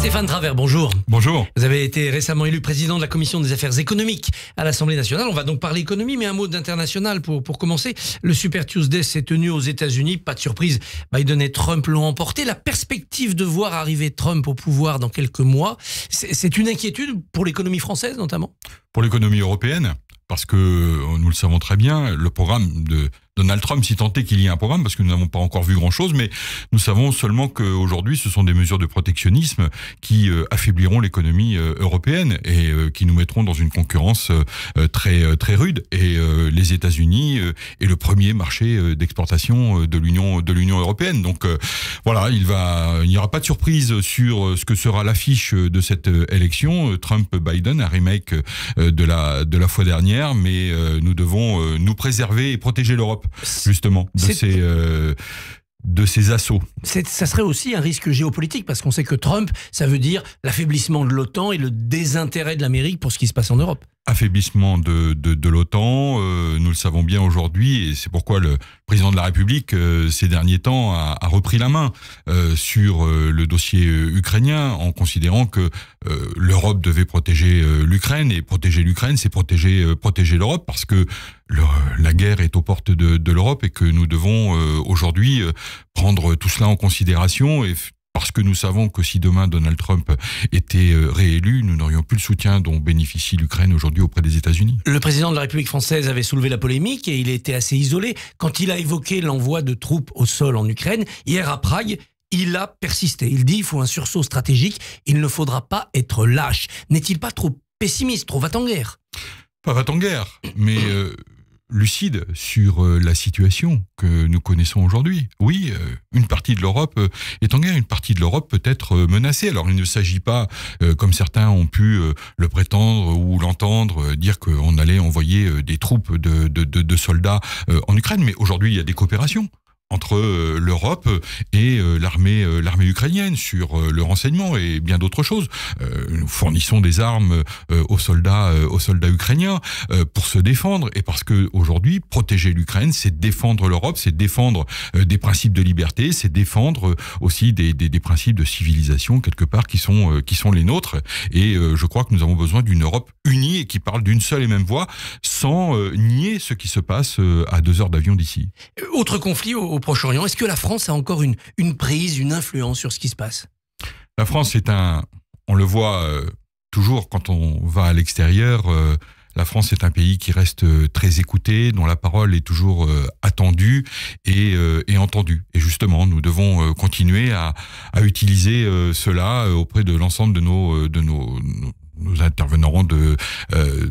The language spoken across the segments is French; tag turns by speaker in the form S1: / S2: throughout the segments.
S1: Stéphane Travert, bonjour.
S2: Bonjour.
S1: Vous avez été récemment élu président de la Commission des affaires économiques à l'Assemblée nationale. On va donc parler économie, mais un mot d'international pour commencer. Le Super Tuesday s'est tenu aux États-Unis. Pas de surprise, Biden et Trump l'ont emporté. La perspective de voir arriver Trump au pouvoir dans quelques mois, c'est une inquiétude pour l'économie française notamment?
S2: Pour l'économie européenne, parce que nous le savons très bien, le programme de Donald Trump, si tant est qu'il y ait un programme, parce que nous n'avons pas encore vu grand-chose, mais nous savons seulement qu'aujourd'hui, ce sont des mesures de protectionnisme qui affaibliront l'économie européenne et qui nous mettront dans une concurrence très rude. Et les États-Unis est le premier marché d'exportation de l'Union européenne. Donc voilà, il n'y aura pas de surprise sur ce que sera l'affiche de cette élection. Trump-Biden, un remake de la fois dernière, mais nous devons nous préserver et protéger l'Europe. Justement, de ces assauts.
S1: Ça serait aussi un risque géopolitique, parce qu'on sait que Trump, ça veut dire l'affaiblissement de l'OTAN et le désintérêt de l'Amérique pour ce qui se passe en Europe.
S2: Affaiblissement de l'OTAN, nous le savons bien aujourd'hui, et c'est pourquoi le président de la République, ces derniers temps, a repris la main sur le dossier ukrainien, en considérant que l'Europe devait protéger l'Ukraine, et protéger l'Ukraine, c'est protéger l'Europe, parce que la guerre est aux portes de l'Europe, et que nous devons aujourd'hui prendre tout cela en considération, et parce que nous savons que si demain Donald Trump était réélu, nous n'aurions plus le soutien dont bénéficie l'Ukraine aujourd'hui auprès des États-Unis.
S1: Le président de la République française avait soulevé la polémique et il était assez isolé quand il a évoqué l'envoi de troupes au sol en Ukraine. Hier à Prague, il a persisté. Il dit qu'il faut un sursaut stratégique, il ne faudra pas être lâche. N'est-il pas trop pessimiste, trop va-t-en-guerre?
S2: Pas va-t-en-guerre, mais lucide sur la situation que nous connaissons aujourd'hui. Oui, une partie de l'Europe est en guerre, une partie de l'Europe peut être menacée. Alors il ne s'agit pas, comme certains ont pu le prétendre ou l'entendre, dire qu'on allait envoyer des troupes de soldats en Ukraine, mais aujourd'hui il y a des coopérations entre l'Europe et l'armée ukrainienne sur le renseignement et bien d'autres choses. Nous fournissons des armes aux soldats ukrainiens pour se défendre, et parce que aujourd'hui protéger l'Ukraine, c'est défendre l'Europe, c'est défendre des principes de liberté, c'est défendre aussi des principes de civilisation quelque part qui sont les nôtres. Et je crois que nous avons besoin d'une Europe unie et qui parle d'une seule et même voix, sans nier ce qui se passe à 2 heures d'avion d'ici.
S1: Autre conflit au Proche-Orient, est-ce que la France a encore une prise, une influence sur ce qui se passe?
S2: La France on le voit toujours quand on va à l'extérieur, la France est un pays qui reste très écouté, dont la parole est toujours attendue et entendue. Et justement, nous devons continuer à utiliser cela auprès de l'ensemble de nos intervenants,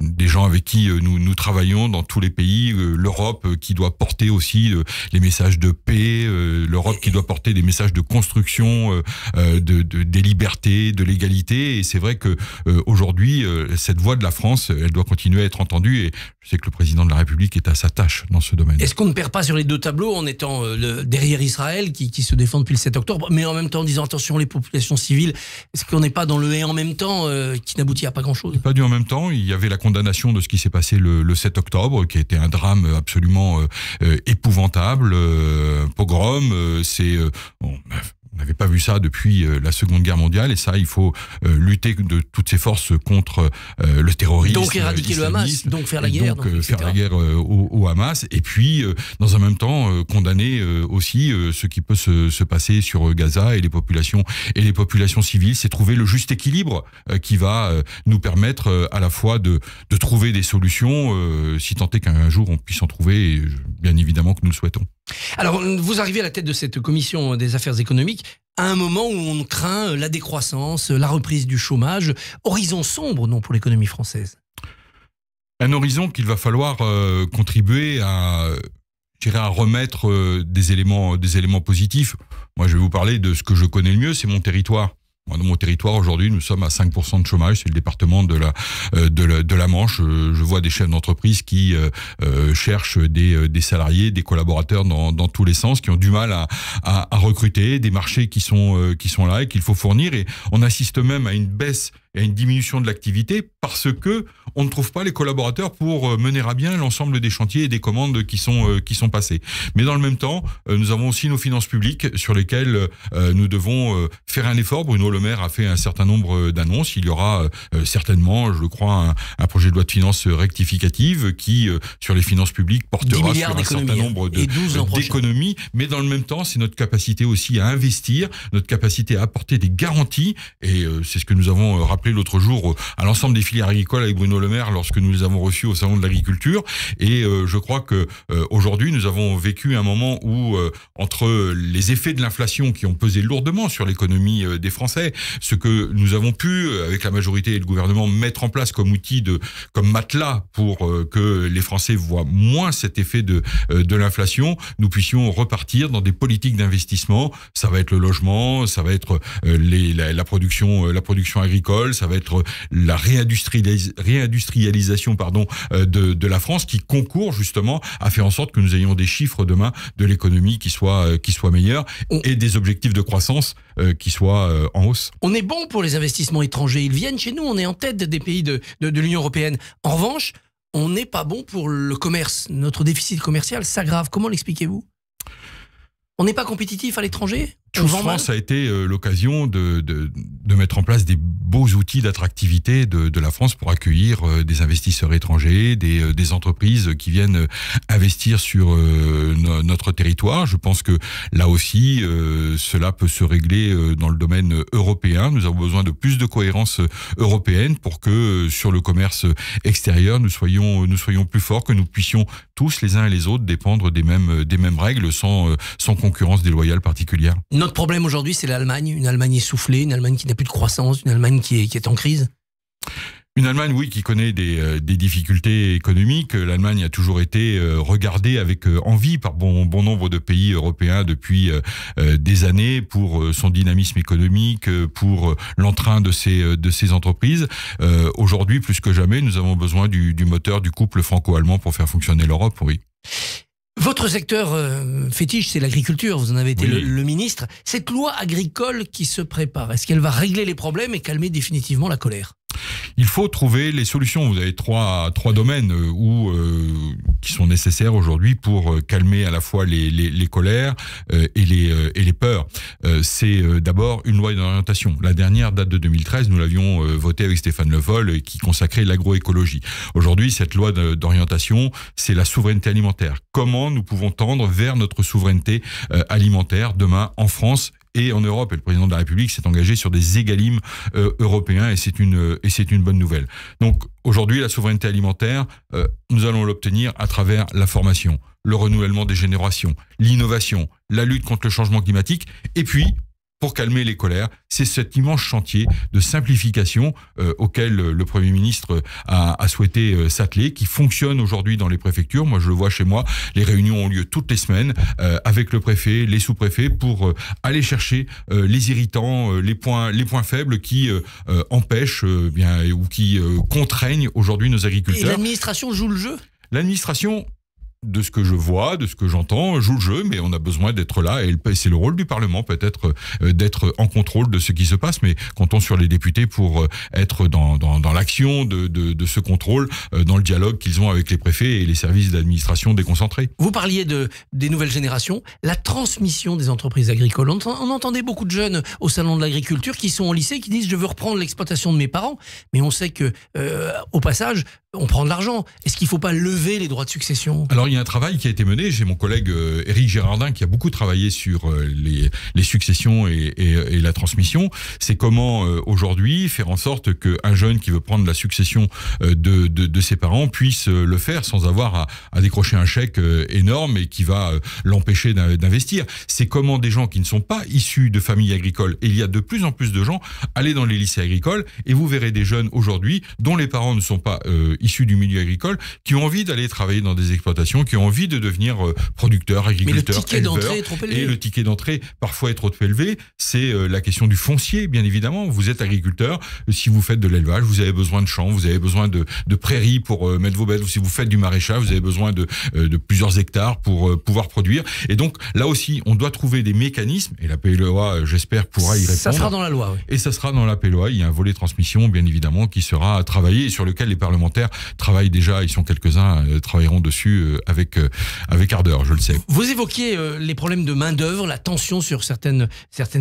S2: des gens avec qui nous travaillons dans tous les pays, l'Europe qui doit porter aussi les messages de paix, l'Europe qui doit porter des messages de construction, des libertés, de l'égalité. Et c'est vrai que aujourd'hui, cette voix de la France, elle doit continuer à être entendue, et je sais que le président de la République est à sa tâche dans ce domaine.
S1: Est-ce qu'on ne perd pas sur les deux tableaux en étant derrière Israël qui se défend depuis le 7 octobre, mais en même temps en disant attention les populations civiles? Est-ce qu'on n'est pas dans le et en même temps qui n'aboutit à pas grand-chose?
S2: Pas du en même temps. Il y avait la condamnation de ce qui s'est passé le 7 octobre, qui a été un drame absolument épouvantable, pogrom. On n'avait pas vu ça depuis la Seconde Guerre mondiale, et ça, il faut lutter de toutes ses forces contre le terrorisme.
S1: Donc éradiquer le Hamas, donc faire la guerre.
S2: Donc faire la guerre au Hamas, et puis dans un même temps condamner aussi ce qui peut se passer sur Gaza et les populations civiles. C'est trouver le juste équilibre qui va nous permettre à la fois de trouver des solutions, si tant est qu'un jour on puisse en trouver, et bien évidemment que nous le souhaitons.
S1: Alors, vous arrivez à la tête de cette commission des affaires économiques à un moment où on craint la décroissance, la reprise du chômage, horizon sombre, non, pour l'économie française?
S2: Un horizon qu'il va falloir contribuer à remettre des éléments positifs. Moi, je vais vous parler de ce que je connais le mieux, c'est mon territoire. Dans mon territoire, aujourd'hui, nous sommes à 5% de chômage. C'est le département de la Manche. Je vois des chefs d'entreprise qui cherchent des salariés, des collaborateurs dans tous les sens, qui ont du mal à recruter, des marchés qui sont là et qu'il faut fournir. Et on assiste même à une baisse et à une diminution de l'activité parce que on ne trouve pas les collaborateurs pour mener à bien l'ensemble des chantiers et des commandes qui sont passées. Mais dans le même temps, nous avons aussi nos finances publiques sur lesquelles nous devons faire un effort. Bruno Le Maire a fait un certain nombre d'annonces. Il y aura certainement, je le crois, un projet de loi de finances rectificative qui, sur les finances publiques, portera sur un certain nombre d'économies. Mais dans le même temps, c'est notre capacité aussi à investir, notre capacité à apporter des garanties. Et c'est ce que nous avons rappelé l'autre jour à l'ensemble des filières agricoles avec Bruno Le Maire lorsque nous les avons reçus au Salon de l'Agriculture. Et je crois que aujourd'hui, nous avons vécu un moment où, entre les effets de l'inflation qui ont pesé lourdement sur l'économie des Français, ce que nous avons pu, avec la majorité et le gouvernement, mettre en place comme outil, comme matelas pour que les Français voient moins cet effet de l'inflation, nous puissions repartir dans des politiques d'investissement. Ça va être le logement, ça va être la production agricole, ça va être la réindustrialisation de la France qui concourt justement à faire en sorte que nous ayons des chiffres demain de l'économie qui soient meilleurs et des objectifs de croissance qui soient en hausse.
S1: On est bon pour les investissements étrangers. Ils viennent chez nous, on est en tête des pays de l'Union européenne. En revanche, on n'est pas bon pour le commerce. Notre déficit commercial s'aggrave. Comment l'expliquez-vous ? On n'est pas compétitif à l'étranger ?
S2: Choose France a été l'occasion de mettre en place des beaux outils d'attractivité de la France pour accueillir des investisseurs étrangers, des entreprises qui viennent investir sur notre territoire. Je pense que là aussi, cela peut se régler dans le domaine européen. Nous avons besoin de plus de cohérence européenne pour que sur le commerce extérieur, nous soyons plus forts, que nous puissions tous les uns et les autres dépendre des mêmes règles sans concurrence déloyale particulière.
S1: Notre problème aujourd'hui, c'est l'Allemagne, une Allemagne essoufflée, une Allemagne qui n'a plus de croissance, une Allemagne qui est en crise.
S2: Une Allemagne, oui, qui connaît des difficultés économiques. L'Allemagne a toujours été regardée avec envie par bon nombre de pays européens depuis des années pour son dynamisme économique, pour l'entrain de ses entreprises. Aujourd'hui, plus que jamais, nous avons besoin du moteur du couple franco-allemand pour faire fonctionner l'Europe, oui.
S1: Votre secteur fétiche, c'est l'agriculture. Vous en avez été le ministre. Cette loi agricole qui se prépare, est-ce qu'elle va régler les problèmes et calmer définitivement la colère ?
S2: Il faut trouver les solutions. Vous avez trois domaines qui sont nécessaires aujourd'hui pour calmer à la fois les colères et les peurs. C'est d'abord une loi d'orientation. La dernière date de 2013, nous l'avions votée avec Stéphane Le Foll, qui consacrait l'agroécologie. Aujourd'hui, cette loi d'orientation, c'est la souveraineté alimentaire. Comment nous pouvons tendre vers notre souveraineté alimentaire demain en France et en Europe, et le président de la République s'est engagé sur des égalimes européens, et c'est une bonne nouvelle. Donc aujourd'hui, la souveraineté alimentaire, nous allons l'obtenir à travers la formation, le renouvellement des générations, l'innovation, la lutte contre le changement climatique, et puis, pour calmer les colères, c'est cet immense chantier de simplification auquel le Premier ministre a souhaité s'atteler, qui fonctionne aujourd'hui dans les préfectures. Moi, je le vois chez moi, les réunions ont lieu toutes les semaines avec le préfet, les sous-préfets, pour aller chercher les irritants, les points faibles qui empêchent ou qui contraignent aujourd'hui nos agriculteurs.
S1: Et l'administration joue le jeu ?
S2: L'administration, de ce que je vois, de ce que j'entends, joue le jeu, mais on a besoin d'être là, et c'est le rôle du Parlement peut-être d'être en contrôle de ce qui se passe, mais comptons sur les députés pour être dans l'action de ce contrôle, dans le dialogue qu'ils ont avec les préfets et les services d'administration déconcentrés.
S1: Vous parliez des nouvelles générations, la transmission des entreprises agricoles. On entendait beaucoup de jeunes au Salon de l'Agriculture qui sont au lycée, qui disent « je veux reprendre l'exploitation de mes parents », mais on sait que au passage, on prend de l'argent. Est-ce qu'il ne faut pas lever les droits de succession ?
S2: Alors, il y a un travail qui a été mené. J'ai mon collègue Éric Gérardin qui a beaucoup travaillé sur les successions et la transmission. C'est comment, aujourd'hui, faire en sorte qu'un jeune qui veut prendre la succession de ses parents puisse le faire sans avoir à décrocher un chèque énorme et qui va l'empêcher d'investir. C'est comment des gens qui ne sont pas issus de familles agricoles, et il y a de plus en plus de gens, aller dans les lycées agricoles, et vous verrez des jeunes aujourd'hui dont les parents ne sont pas issus du milieu agricole, qui ont envie d'aller travailler dans des exploitations, qui ont envie de devenir producteurs, agriculteurs,
S1: mais le ticket d'entrée est trop élevé.
S2: Et le ticket d'entrée, parfois, est trop élevé. C'est la question du foncier, bien évidemment. Vous êtes agriculteur, si vous faites de l'élevage, vous avez besoin de champs, vous avez besoin de prairies pour mettre vos bêtes. Si vous faites du maraîchage, vous avez besoin de plusieurs hectares pour pouvoir produire. Et donc, là aussi, on doit trouver des mécanismes, et la PLOA, j'espère, pourra y répondre.
S1: Ça sera dans la loi, oui.
S2: Et ça sera dans la PLOA. Il y a un volet transmission, bien évidemment, qui sera travaillé et sur lequel les parlementaires travaillent déjà. Ils sont quelques-uns, travailleront dessus avec ardeur, je le sais.
S1: Vous évoquiez les problèmes de main-d'œuvre, la tension sur certaines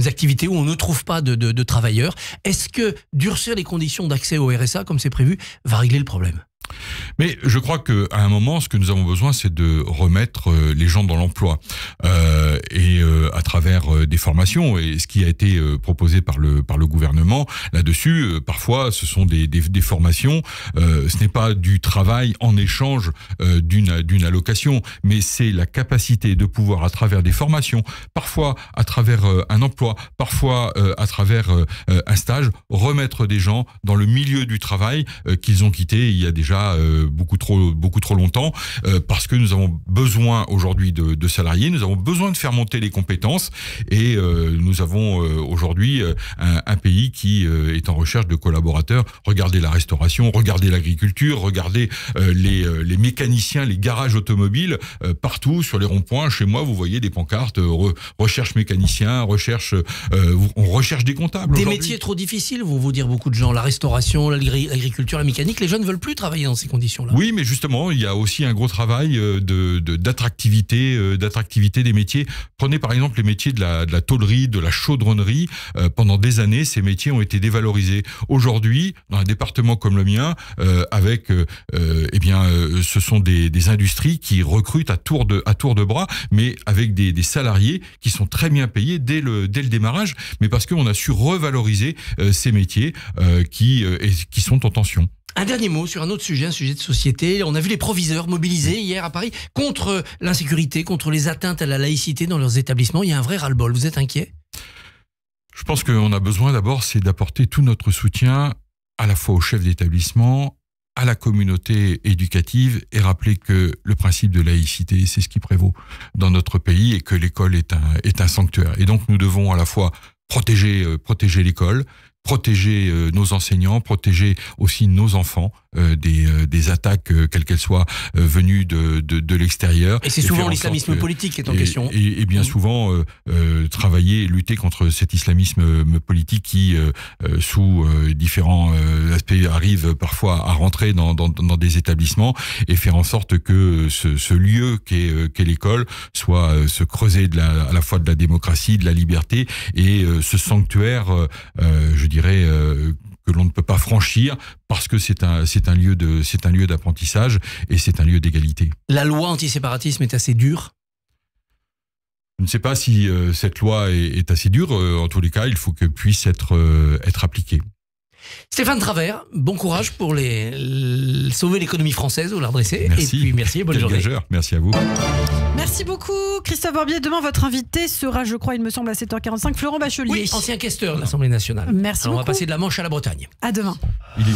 S1: activités où on ne trouve pas de travailleurs. Est-ce que durcir les conditions d'accès au RSA, comme c'est prévu, va régler le problème ?
S2: Mais je crois qu'à un moment, ce que nous avons besoin, c'est de remettre les gens dans l'emploi et à travers des formations. Et ce qui a été proposé par le gouvernement là-dessus, parfois, ce sont des formations. Ce n'est pas du travail en échange d'une allocation, mais c'est la capacité de pouvoir, à travers des formations, parfois à travers un emploi, parfois à travers un stage, remettre des gens dans le milieu du travail qu'ils ont quitté il y a déjà beaucoup trop longtemps, parce que nous avons besoin aujourd'hui de salariés, nous avons besoin de faire monter les compétences, et nous avons aujourd'hui un pays qui est en recherche de collaborateurs. Regardez la restauration, regardez l'agriculture, regardez les mécaniciens, les garages automobiles, partout sur les ronds-points. Chez moi, vous voyez des pancartes, recherche mécanicien, on recherche des comptables.
S1: Des métiers trop difficiles, vont vous dire beaucoup de gens, la restauration, l'agriculture, la mécanique, les jeunes ne veulent plus travailler dans ces conditions-là.
S2: Oui, mais justement, il y a aussi un gros travail d'attractivité des métiers. Prenez par exemple les métiers de la tôlerie, de la chaudronnerie. Pendant des années, ces métiers ont été dévalorisés. Aujourd'hui, dans un département comme le mien, ce sont des industries qui recrutent à tour de bras, mais avec des salariés qui sont très bien payés dès le démarrage, mais parce qu'on a su revaloriser ces métiers qui sont en tension.
S1: Un dernier mot sur un autre sujet, un sujet de société. On a vu les proviseurs mobilisés hier à Paris contre l'insécurité, contre les atteintes à la laïcité dans leurs établissements. Il y a un vrai ras-le-bol. Vous êtes inquiet ?
S2: Je pense qu'on a besoin d'abord, c'est d'apporter tout notre soutien à la fois aux chefs d'établissement, à la communauté éducative, et rappeler que le principe de laïcité, c'est ce qui prévaut dans notre pays, et que l'école est un sanctuaire. Et donc nous devons à la fois protéger l'école, protéger nos enseignants, protéger aussi nos enfants des attaques, quelles qu'elles soient, venues de l'extérieur.
S1: Et c'est souvent l'islamisme politique qui est en question.
S2: Et bien souvent, travailler et lutter contre cet islamisme politique qui, sous différents aspects, arrive parfois à rentrer dans des établissements, et faire en sorte que ce lieu qu'est l'école soit ce creuset à la fois de la démocratie, de la liberté, et ce sanctuaire, je dirais, que l'on ne peut pas franchir, parce que c'est un lieu d'apprentissage, et c'est un lieu d'égalité.
S1: La loi antiséparatisme est assez dure ?
S2: Je ne sais pas si cette loi est assez dure. En tous les cas, il faut qu'elle puisse être appliquée.
S1: Stéphane Travert, bon courage pour sauver l'économie française, vous la redresser.
S2: Merci.
S1: Et puis merci et bonne journée.
S2: Merci à vous.
S3: Merci beaucoup Christophe Barbier. Demain, votre invité sera, je crois, il me semble, à 7h45, Florent Bachelier.
S1: Oui, ancien questeur de l'Assemblée nationale.
S3: Merci beaucoup.
S1: On va passer de la Manche à la Bretagne.
S3: À demain.